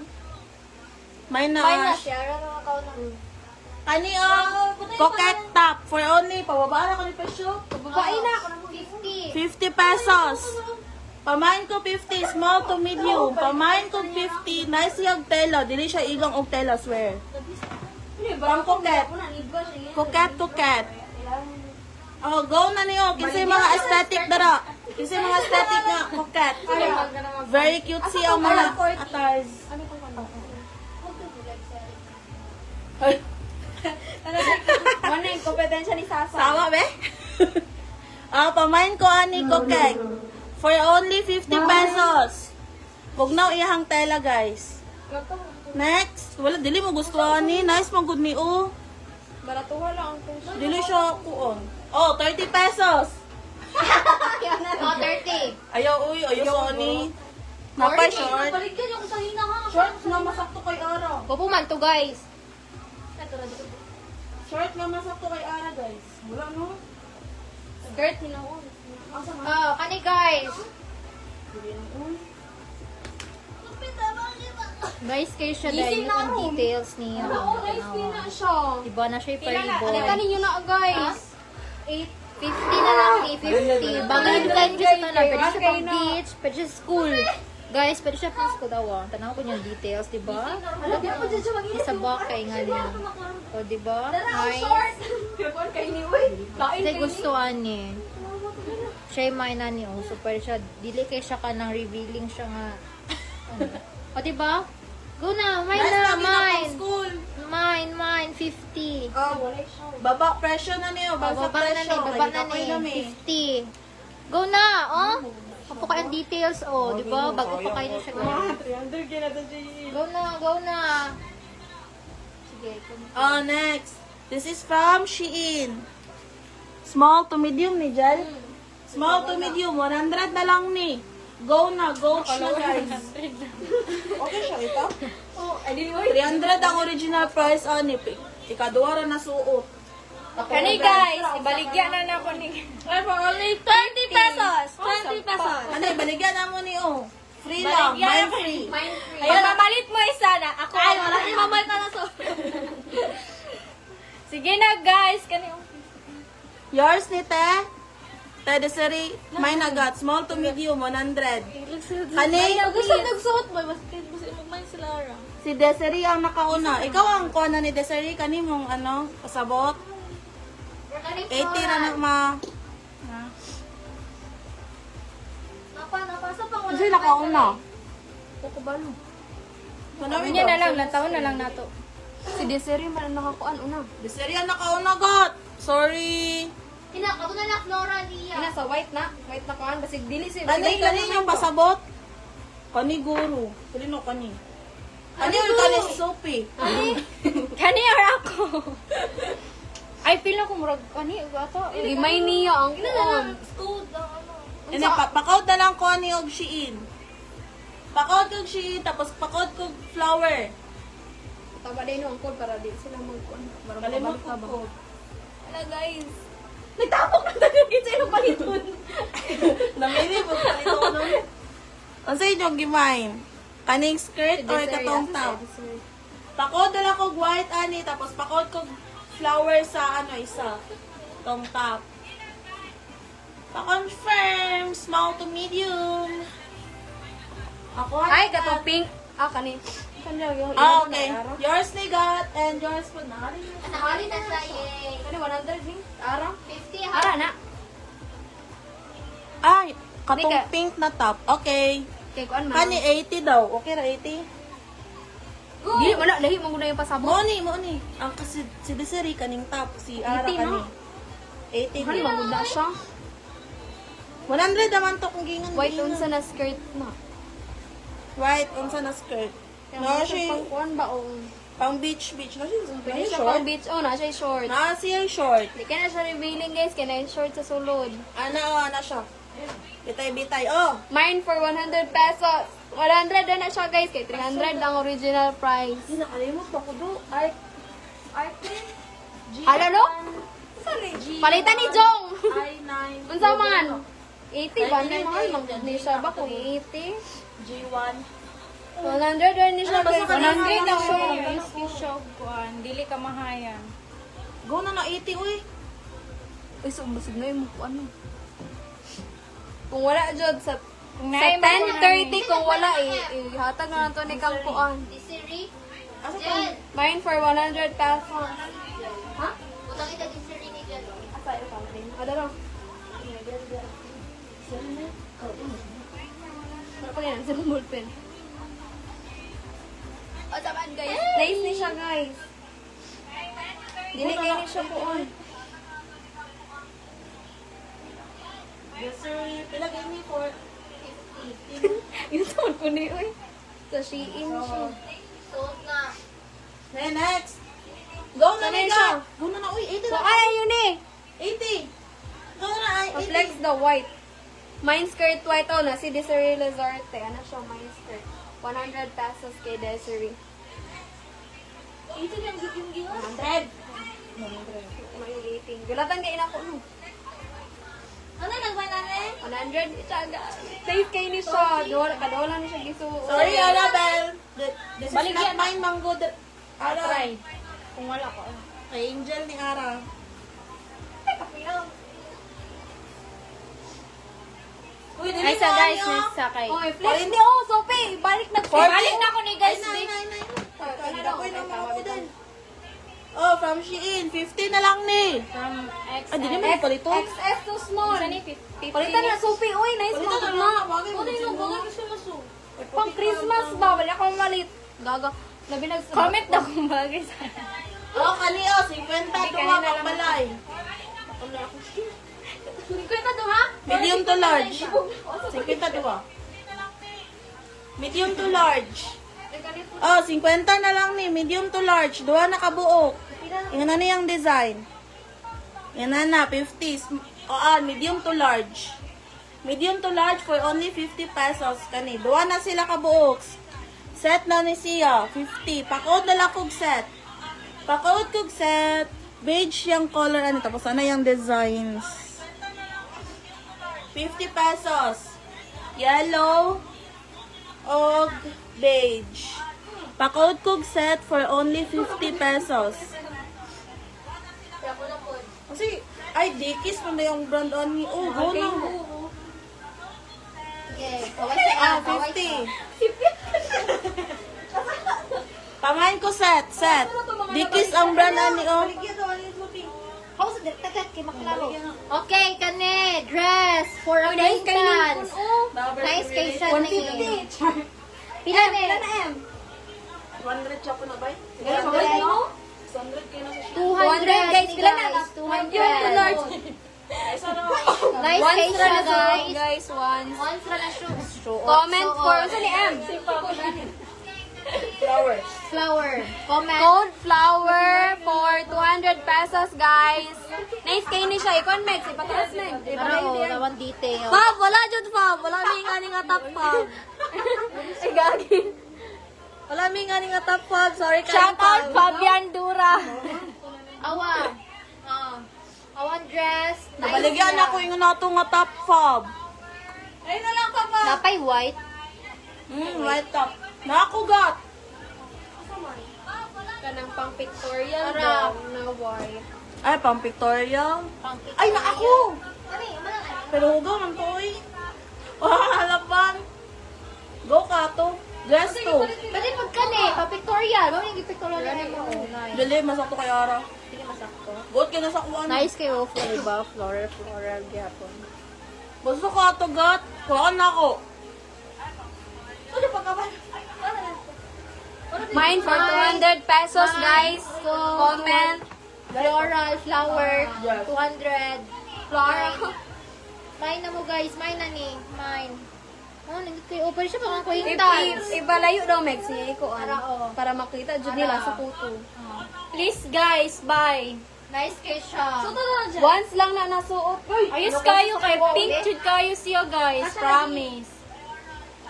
May na. Fine na siya. Ano na kao na? Kani oh, coquette top for only pababa na ko ni presyo. Babae na. 50. 50 pesos. Pamain ko 50, small to medium. Pamain ko 50, nice yung tela. Dili siya igang og tela, swear. Pang coquette. Coquette. Oh, go na niyo. Kasi mga aesthetic dara. Kasi mga aesthetic nga coquette. Very cute siya ang mga attires. Ay, Ano yung kompetensya ni Sasa? sawa be? Ah, pamain ko ani coquette. For only 50 pesos. Bugnaw iyahang tela, guys. Next. Wala, dili mo gusto ani. Nice mong good ni o. Baratuha lang ang puso. Dili siya kuon. Oh, 30 pesos. Oh, 30. Ayaw, uy. Ayaw sa ani. Napay short. Baligyan yung sa hina ha. Short na masakto kay Ara. Gopo man to guys. Short na masakto kay Ara, guys. Wala, no? Skirt, hinaon. Oh, kani guys. Guys, kayo siya dahil yung details niya. Oo, nice din na siya. Diba na siya yung Ano paribon. ninyo na, guys? 50 na lang ni 50. Bagay kayo dyan sa tala. Pwede siya pang beach, pwede siya sa school. Guys, pwede siya pang school daw. Tanaw ko yung details, diba? Isa ba kay nga niya. O, diba? Nice. Kuan kay ni uy. Lain Kasi kay ni. gustuhan ni. Siya yung may nani, oh. Super siya. Dili kay siya ka ng revealing siya nga. Ano. O, diba? Go na, mine Guys, na, lagi na pang mine. school. Mine, 50. Oh, wala siya. Baba presyo na niyo. Baba Baba na presyo. ni, baba na ni. 50. Go na, oh. Papo kayo ang details, oh. Diba? Bago pa kayo na siya. 300 kaya na to, Jay. Go na. Sige, Oh, next. This is from Shein. Small to medium ni Jel. Small to medium. 100 na lang ni. Go na. Go na, guys. Okay siya ito? Oh, ay di uy. 300 ang original price on ni. Ikaduwa ra na suot. Kani guys, ibaligyan na na ko ni. For only 20 pesos. 20 pesos. Ano, ibaligyan na mo ni oh. Free lang. Mine free. Ayun, mamalit mo isa na. Ako. Ay, wala ni mamalit na so. Sige na guys, kani. Yours ni Te. Te Desiree. Mine agad. Small to medium. 100. Kani? Gusto nagsuot mo, mas magmain sila ra. Si Desiree ang nakauna. Ikaw ang kuha na ni Desiree. Kani mong ano, pasabot. 80 na na ma. Napasa pa Kasi nakauna. Kukubalo. Kanya na lang, nataon na lang nato. Si Desiree man ang nakakuan una. Desiree ang nakauna got. Sorry. Ako na lang, Flora, Lia. Ina sa white na kuan basig dili si. Kani yung pasabot. Kani guru. Kani no kani. Kani yung kani si Sophie. Kani or ako? Ay, feel na ko murag, kani, ato. Gimay niya ang kuan. Hindi, pakaod na lang ko ni og Shein. Pakaod kog Shein, tapos pakaod kog flower. Taba din ang code para di sila magkuan. Kalimot ko po. Ala guys. Nagtapok na tayo kita yung paliton. Namili mo palito ko nun. Ang sa inyo, gimain. Kaning skirt or katong top? Pakod na lang kog white, ani. Tapos pakod kog flower sa ano, isa. Tong top. Pa-confirm. Small to medium. Ako, Ay, katong pink. Ah, kani. Kanya yung okay. Yours ni God and yours po na. Nakali na siya, yay. Kani 100 ni. Ara. 50 ha. Ara na. Ay, katong Nika. pink na top. Okay. Kay kuan man. Kani 80 daw. Okay ra 80? Dili wala lahi mo guna yung pasabot. Mo ni. Ang kasi si Desiree kaning top, si Ara 80 kani. no? 80 Hani din. magunda siya. 100 naman to kung gingon. White unsa na skirt na. White unsa na skirt. No, Pang siya kuan ba o? pang beach. Na Pwede siya siya pang short. beach. Oh, na siya short. Na siya short. Di ka na siya revealing guys. Kaya na yung short sa sulod. Ana siya. Bitay. Oh. Mine for 100 pesos. 100 na siya guys. Kay 300 ang original price. Hindi nakalimot pa ko do. Ay. Hala no? Palitan ni Jong. I9. Unsa man? 80 ba ni mahal man ni siya ba kung 80? G1. 100 din ni siya guys. 100 ang 100 siya. Risky siya, kuan. Dili ka mahayan. Go na 80 uy. Uy, so basig na yung ano. Kung wala jud sa Kung sa naay man 10:30 kung wala ihatag na to ni kang kuan. Desiree? Asa Jen. Mine for 100 pesos. Ha? Utang ita Desiree ni Jen. Asa ito pa rin. Ada ra. Ano pa yan? Sa ballpen. O, tamaan guys. Nice ni siya guys. Dili kayo ni siya kuon. Yes sir. Pilagay ni for Yung tawag ko ni uy. Sa Shein siya. Suot na. next. Go na Sanay nila. siya. Go na uy. 80 So, na. ay, yun eh. 80. Go na ay 80. Flex the white. Mine skirt white. Oh, na si Desiree Lazarte. Ano siya, mine skirt. 100 pesos kay Desiree. 80 lang yung 100. May 18. Gulatan kayo na ko. No? Ano nagmay na rin? 100 itaga. Safe kayo ni siya. Kadola ni siya gisuot. Sorry, Annabelle. This is Baligyan. not mine, Mango. Ara. Try. Kung wala ko. Kay Angel ni Ara. Uy, dili Ay, sa mo, guys, ano? next sa kay. Okay, flex ni. Oh, Sophie. Balik na. Balik na ko ni guys. Ay, nay. Ay, Kaya ko yung mga ko din. Oh, from Shein. 50 na lang ni. From XS. Ay, di naman palito. XS to small. Isa ni 50. Palitan na supi. Uy, nice mo. Palito na. Bagay mo. Pang Christmas ba? Wala akong malit. Gaga. Labi Comment daw kung bagay sa Oh, kani oh, 50 duha pang balay. Medium to large. 50 duha. Medium to large. Oh, 50 na lang ni. Medium to large. Duha na kabuok. Yan na niyang design. Yan na, 50. Medium to large. Medium to large for only 50 pesos. Kani, duha na sila kabuok. Set na ni siya, 50. Pakod na lang kog set. Pakod kog set. Beige yung color. Ano, tapos ano yung designs. 50 pesos. Yellow. Og beige. Pakod kog set for only 50 pesos. Kasi, ay, Dickies mo na yung brand on ni. Oh, go na. Okay. 50. Tamahin ko set. Dickies ang brand on ni. Oh. Okay, kani. Dress for acquaintance. Nice kay siya ni. Pila ni? 100 siya po na ba? 200 guys. Pila na? 200. Nice kay siya guys. Guys, once. Once na na shoes. Comment for, saan ni M? Flowers. Flower. Comment. Gold flower for 200 pesos, guys. Nice kayo ni siya. Ikon, Mex. Ipataas, Mex. Pero lawan detail. Fab, wala dyan, Fab. Wala may nga nga top, Fab. Ay, gagi. Wala may nga nga top, Fab. Sorry, kayo, Shout out Fabian Dura. Awa. Awan dress. Nice Nabaligyan siya. ako yung nato nga top fob. Napay white. White top. Nakugat. Kanang pang pictorial Para. na white. Ay, pang pictorial. Pang Ay, na ako. Kani, man. Pero hugaw man to, eh. Halapan. Go ka to. Dress to. Pwede pag kani, pa-pictorial. Mami yung pictorial na mo. Dali, masakto kay Ara. Hindi masakto. Goat ka na sa kuwan. Nice kayo, diba? Floral gyapon. Basta ka to, gat. Kuhaan na ako. Mine for 200 pesos, guys. Comment. Floral, flower, Yes. 200. Floral. Mine na mo guys, mine na ni. Mine. Oh, nandito kayo. Open siya pang acquaintance. Ibalayo daw, Mex. Niya iko, Para, oh. para makita dyan nila sa photo. Please guys, bye. Nice kayo siya. Once lang na nasuot. Ayos kayo kay pink jud kayo siya guys, promise.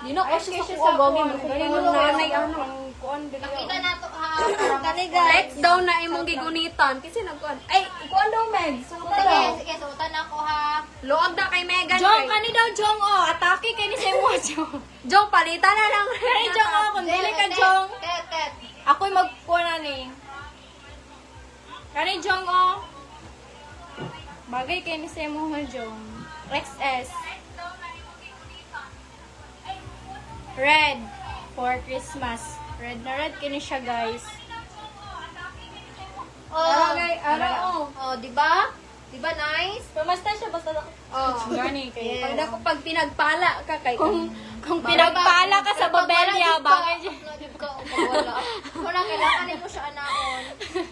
Di na Ayos kasi kayo sa siya kuha, sa gawin. kuha. Ganyan mo nanay, ano. Nakita na to ha. Kani guys. Daw na imong gigunitan. Kasi nagkuhan. Ay, ikuan daw, Meg. Sige, sige. Suotan ako ha. Luag na kay Megan. Jong, kani daw Jong oh, atake kay ni Semo Jong. Jong, palitan na lang. Kani Jong oh, kung dili ka Jong. Tet. Ako'y magkuha na ni. Kani Jong oh. Bagay kay ni Semo Jong. XS. Red for Christmas. Red na red kini siya guys. Oh. Ano? Oh, di ba? Di ba nice? Pamasta siya, basta lang. Oh. Gani kay. Pag ako pag pinagpala ka kay Kung pinagpala ka sa Babelya, bagay dyan. Wala, kailangan mo siya anaon.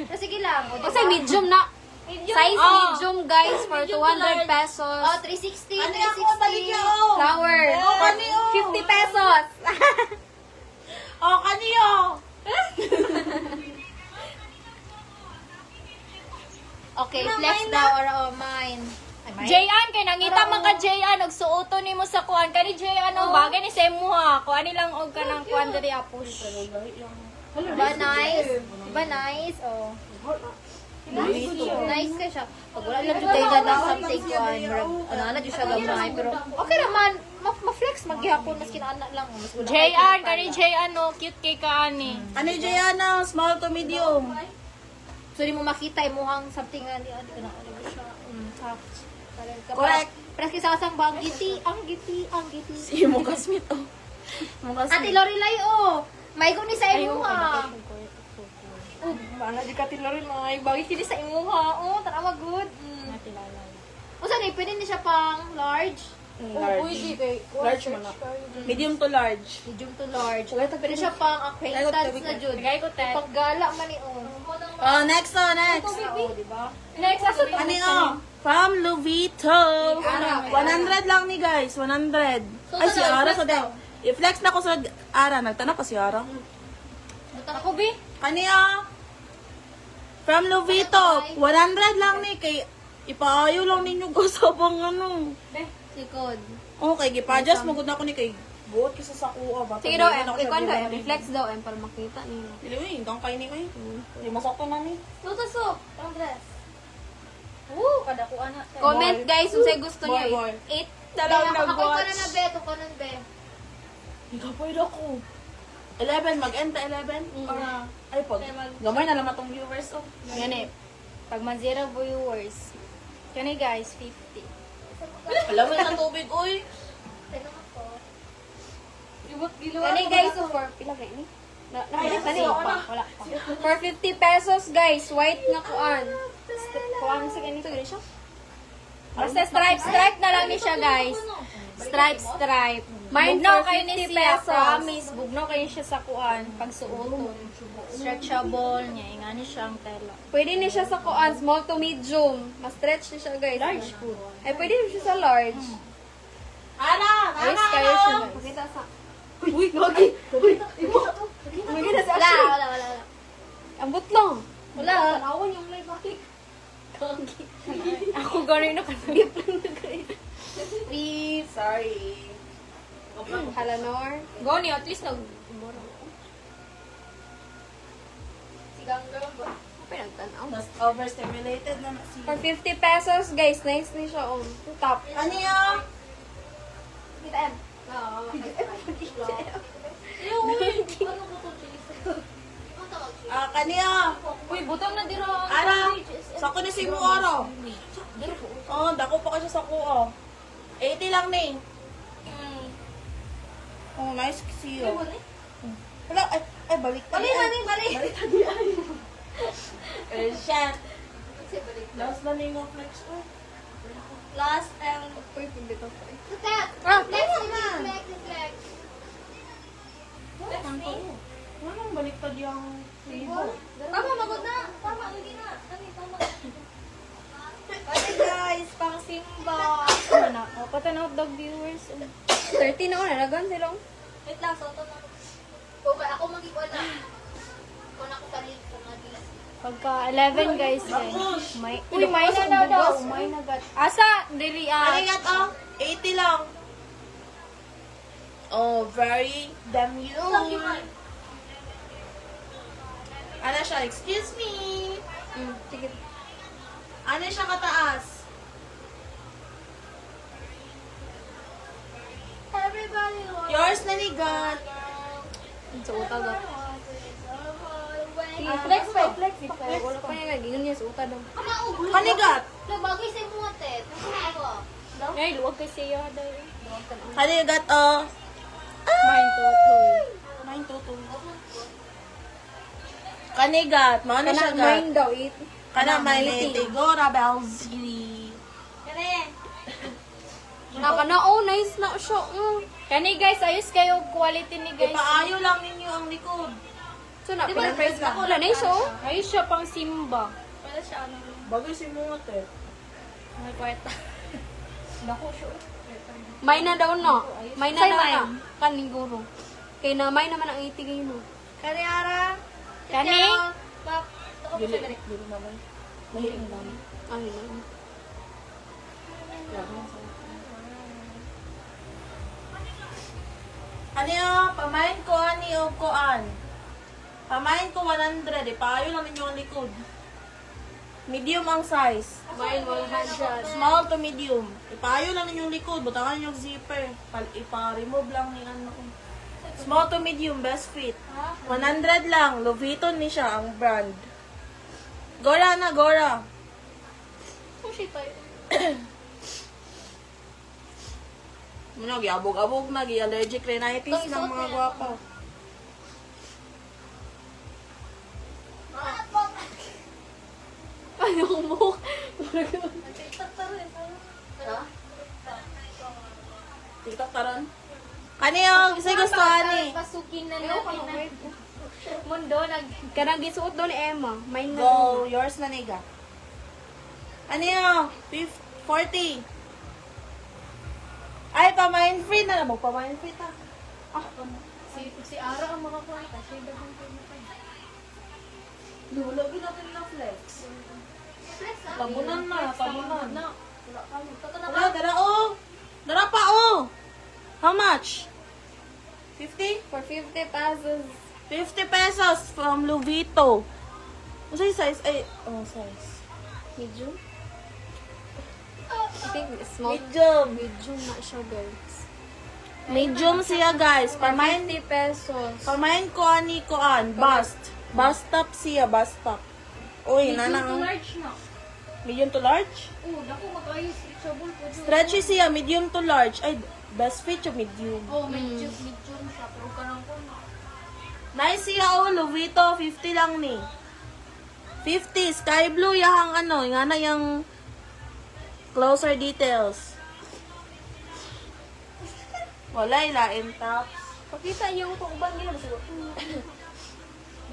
Pero sige lang. O, Kasi diba? medium na. Size Oh. medium, guys, for 200 pesos. Oh, 360, Ano ako, 360. baligya, oh. Flower. Oh, kani, oh. 50 pesos. Oh, kaniyo. Okay, flex daw or mine. Ay, mine? Jayan, kay nangita man ka Jayan, og suoto ni mo sa kuan. Kani Jayan, oh, bagay ni Semo ha. Kuan nilang og kanang kuan diri apush. Diba nice? Diba nice? Oh. Nice ka siya. Pag wala lang tayo na something kuan, ano dyan siya gamay. Pero okay naman, ma-flex magyapon, mas kinaanak lang. Mas wala Jayan, kani Jayan, oh, cute kay kaani. Ano yung Jayana? Small to medium. So, di mo makita, imuhang something nga, di ko na, ano ba siya, Correct. Pero kisasang ba, ang giti. Si Muka Smith, oh. Muka Ate Smith. Lorelai, oh. May ni sa imo, ha. Bala di ka tilarin ay bagay kini sa imuha. Oh, tanawa good. O saan pwede na siya pang large? Large. Large mo na. Medium to large. Medium to large. Pwede siya pang acquaintance na jud. Paggala man ni oh. Oh, next oh, next. Next, asa to? Ano yun? From Louis Vuitton. 100 lang ni guys, 100. Ay, si Ara sa daw. I-flex na ko sa Ara. Nagtanong pa si Ara. Ako, Bi? Kaniya? From Louis Vuitton. 100 lang ni. Kay ipaayo lang ninyo ko sa bang ano. Sikod. Okay, gipa-adjust magod na ko ni kay buot kisa sa kuha. Sige daw, ikon daw, reflex daw, para makita niyo. Dili, hinggang kayo ni ko eh. Di masakto na ni. Tutusok. Ang dress. Woo! Kadakuan na. Comment guys, kung sa'yo gusto Boy, niyo. boy. 8 na lang Ako ka nag-watch. na na be, ako ka na be. Hindi ka pwede ako. 11, mag-end ta 11? Para, ay pag, gamay na naman tong viewers oh. Yan eh. Pag man zero viewers. Kani guys, 50. Alam mo na tubig, uy. Kani guys, so for, pila kayo ni? Napilit na niyo pa, wala pa. For 50 pesos guys, white na kuan. Kuan sa ganito, gani siya? Basta stripe na lang ni siya guys. Stripe. Mine Bugnaw for kayo ni 50 siya, pesos. promise. Bugnaw kayo siya sa kuan. Pagsuoton. Stretchable niya. Ingani siyang tela. Pwede ni siya sa kuan, small to medium. Mas-stretch ni siya guys. Large po. Ay, pwede ni siya sa large. Ana! Ayos kayo siya guys. Pakita sa... Uy, gagi! Uy! Uy, na sa Wala. Ambot lang. Wala. Tanawan yung live bakit. Ako gano'n na kanagip lang na guys. Beep. Sorry. Halanor. Goni, at least nag... Sigang girl ba? Pinagtanaw. Mas overstimulated na si... For 50 pesos, guys, nice ni siya on. Top. Ano yun? Kita M. Oo. Kaniya? Uy, butang na dira. Ana? Sako ni si Muaro. Oh, dako pa kasi sa kuha. 80 lang ni. Oh, nice kasi yun. Wala, ay, balik tayo. Balik. Shit. Last na ni ng flex ko. Last and... Uy, pindi to. Flex. Anong baliktad yung libo? Tama, magod na. Tama, hindi na. Tama. Hey guys, pang Simba. Ano? O, patanaw dog viewers. 30 na ako, nalagan silong. Wait lang, soto na. Okay, ako mag-iwan na. Kung ako sa link ko na busy. Pagka 11 guys. May, uy, may na daw. May nagat. Asa? Dili Aligat oh. 80 lang. Oh, very damn you. Ano siya? Excuse me. Sige. Ano siya kataas? Everybody wants Yours na ni God. Sa utag ako. flex pa. Wala pa niya, gingan niya sa utag daw. Kanigat. Bagay sa mga tet. Ay, luwag kay siya dahil. Kanigat oh. Mine totoy. Mine tutul. Kanigat. Mga na siya gat. Mine daw, it. Kana may Tigora Belzili. Nakana, oh, nice na siya. Kani guys, ayos kayo quality ni guys. Ipaayo lang ninyo ang likod. So, na, pinaprice na ko. Wala, nice, oh. Ayos siya pang Simba. Bagay si Mote. May kwarta. May na daw na. May na Say daw mine. na. Kaning guro. Kaya na, may naman ang 80 kayo, no. Kariara. Kani? Dili naman. Mahiling lang. Ay, no. Ano yung pamain ko ani o koan? Pamain ko 100. Ipaayo lang ninyo ang likod. Medium ang size. Mine 100. Small to medium. Ipaayo lang ninyo ang likod. Butangan yung zipper. Ipa-remove lang ni ano. Small to medium, best fit. 100 lang. Louis Vuitton ni siya ang brand. Gora na, Gora. Muna, giabog-abog na, gi-allergic rhinitis ng mga gwapa. TikTok taron. Kaniyo, kasi gusto ani. Pasukin na natin. Mundo, Karang gisuot doon ni Emma. May na Go, yours na niga. Kaniyo, 40. Ay, pamain free na lang. Pamain free ta. Si Ara ang makakuha. Siya dagang Lulogin natin na flex. Tabunan na, tabunan. Wala, dara o. Dara pa o. How much? 50? for 50 pesos. 50 pesos from Luvito. Ano siya size? Ay, size. Medium? I think small. Medium. Medium na siya, guys. Medium siya, guys. Pamain, 50 pesos. pamain ko ani ko an. Bust. Bust top siya, bust top. Uy, nana. to oh. large na. Medium to large? Dako mag-ayos. Reachable po. Stretchy siya, medium to large. Ay, best fit yung medium. Medium siya. Pero karang ko na. Nice siya, Luvito. 50 lang ni. 50. Sky blue yung ano, yung ano yung closer details. Wala, ilain tops. Pakita yung kung ubang gila.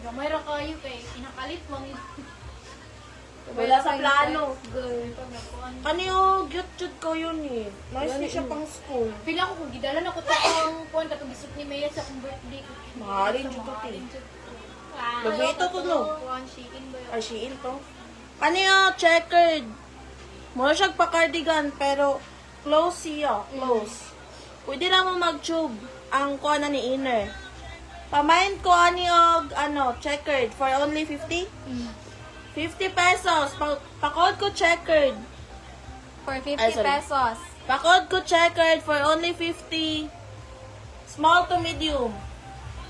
Gamay ra kayo kay kinakalit mo. Wala sa plano. Good. Kaniyo, cute ko yun eh. Nice ni siya pang school. Pila ko kung gidalan ako ta ang kuan katong bisot ni Maya sa akong birthday ko. Mahalin dyan to, te. Luvito to, no? Kuan Shein ba yun? Ay, Shein to. Kaniyo, checkered. Mura siyang pa-cardigan, pero close siya. Close. Pwede lang mo mag-tube ang kuha na ni inner. Pamain ko ani og ano, checkered for only 50? 50 pesos. Pakod ko checkered. For 50 Ay, sorry. pesos. Pakod ko checkered for only 50. Small to medium.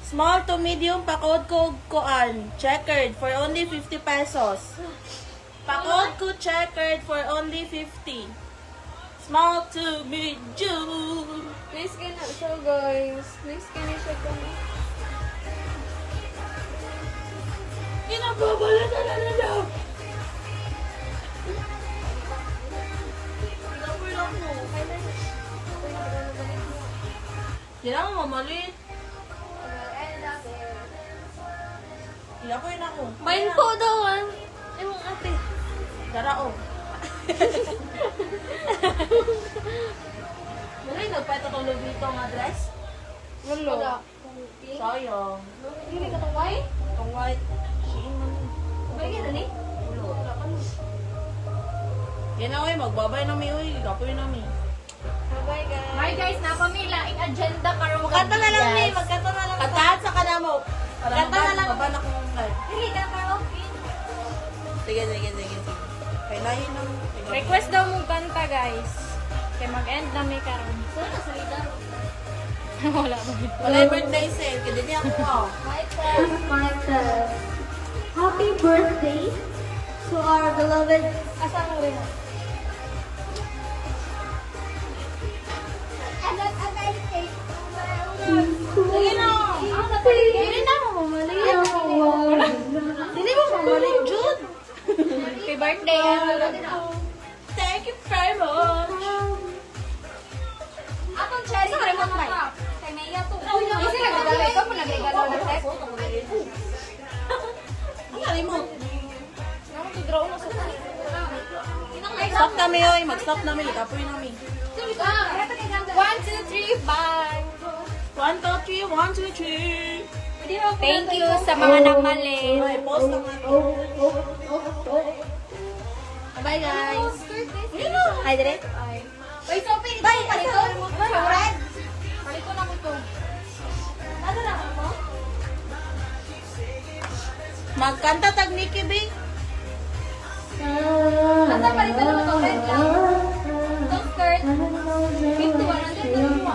Small to medium, pakod ko kuan. Checkered for only 50 pesos. Pakod ko checkered for only 50. Small to medium. Nice ka na siya, guys. Nice ka na siya, guys. Pinababalatan na nila. Hindi na ako mamalit. Hindi ako yun ako. Main po daw, ah. Ewan ate. Darao. Wala yung nagpahit ako Luvito nga dress? Wala. Sayang. Hindi ka itong white? Itong white. Shein man yun. Bagay na ni? Ulo. Yan na, uy. Magbabay na mi, uy. Gapoy na mi. Bye, guys. Hi guys, napamila ang agenda karon Magkanta na lang, ni. Magkanta na lang. Katahan sa kanamo. Para Kanta na lang. maban akong live. Hindi ka karaoke. Sige. Kailahin ng... Request daw mong kanta guys. Kaya mag-end na may karon. Saan na salita? Wala ba? Wala yung birthday sale. Kaya din ako ako. Happy birthday to our beloved. Asan mo rin? Sige na! Hindi na mo mamali. Hindi mo mamalit, Jude. Happy birthday. Thank you very much. Atong cherry cream mo na. Kay Maya to. Kasi nagdala ikaw po nagregalo ng test. Ang galing mo. Naman to draw na sa Stop kami, oy. Mag-stop namin. Ikapoy namin. 1, 2, 3, bye. 1, 2, 3. 1, 2, 3. Thank you sa mga namali. Ay, post naman. Bye, guys. Ay, dire. Wait, so pili Bye, ito. Red. Paliko na ko to. Ano na mo? Magkanta tag Nikki B. Asa pa rin mo to red lang. Itong skirt. 51 nandun mo.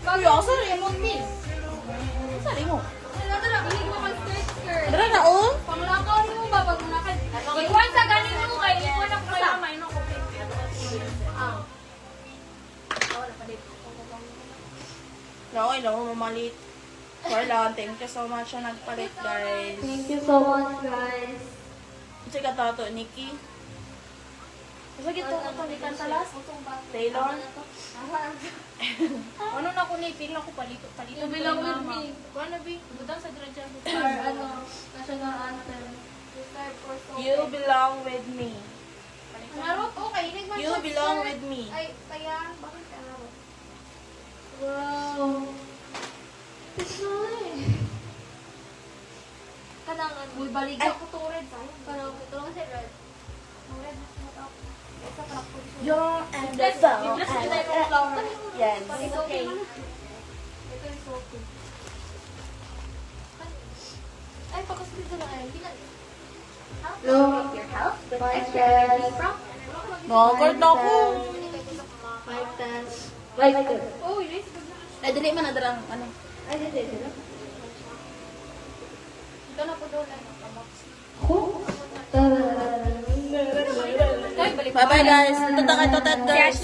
Kami ako sa Raymond din. Sari mo. Hindi mo kang skirt. Dara na, oh. Panglakaw rin mo ba pag manakad? Ikuan sa ganin mo kay ikuan ang programa ino ko. Naoy, lang mo mamalit. Carla, thank you so much na nagpalit, guys. Thank you so much, guys. Sige, tato, Nikki. Kasi gito ko ni Cantalas. Taylor. Ano na ko ni pila ko palito palito. You belong with me. Kuan na bi, budang sa dira dyan. Or ano, national anthem. You belong with me. Narot okay, inig man. You belong with me. Ay, kaya bakit ka narot? Wow. Kanangan. Uy, balik Ay, ako to red. Kanang ito lang si Red. Red, matap. Isa pa ako. You're and the phone. Yes. It's okay. Ito is okay. Ay, pagkasunod na lang. Hindi na. Look your health with extra energy from Nakakart na ako. 5 times. Like good. Oh, nice. Ay, dili man na darang, ano. Ay, dito. Ito na po doon lang. Kabox. Tara. Ay, balik. Bye-bye guys. Ito tayo, Totet guys.